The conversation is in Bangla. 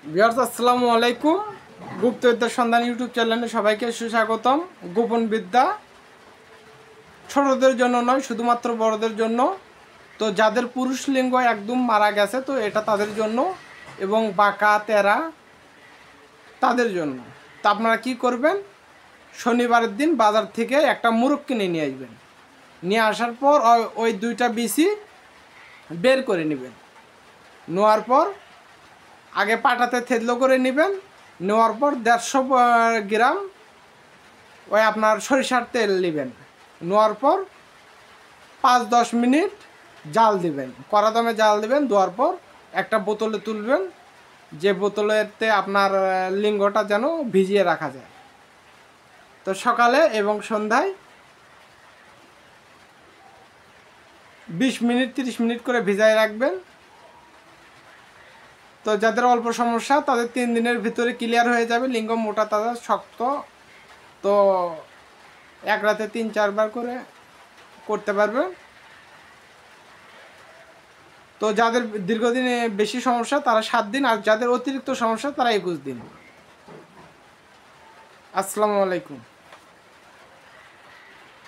ভিউয়ার্স আসসালামু আলাইকুম। গুপ্তবিদ্যার সন্ধান ইউটিউব চ্যানেলে সবাইকে সুস্বাগতম। গোপন বিদ্যা ছোটদের জন্য নয়, শুধুমাত্র বড়দের জন্য। তো যাদের পুরুষ লিঙ্গ একদম মারা গেছে, তো এটা তাদের জন্য, এবং বাঁকা তেরা তাদের জন্য। তো আপনারা কি করবেন, শনিবারের দিন বাজার থেকে একটা মুরগ কিনে নিয়ে আসবেন। নিয়ে আসার পর ওই দুইটা বিচি বের করে নেবেন। নেওয়ার পর আগে পাটাতে থেতলো করে নেবেন। নেওয়ার পর 150 গ্রাম ওই আপনার সরিষার তেল নেবেন। নেওয়ার পর 5-10 মিনিট জাল দিবেন, কড়া দমে জাল দিবেন। দেওয়ার পর একটা বোতলে তুলবেন, যে বোতলেতে আপনার লিঙ্গটা যেন ভিজিয়ে রাখা যায়। তো সকালে এবং সন্ধ্যায় 20 মিনিট 30 মিনিট করে ভিজায় রাখবেন। তো যাদের অল্প সমস্যা তাদের 3 দিনের ভিতরে ক্লিয়ার হয়ে যাবে। লিঙ্গ মোটা তাজা শক্ত। তো এক রাতে 3-4 বার করে করতে পারবেন। তো যাদের দীর্ঘদিনে বেশি সমস্যা তারা 7 দিন, আর যাদের অতিরিক্ত সমস্যা তারা 21 দিন। আসসালামু আলাইকুম।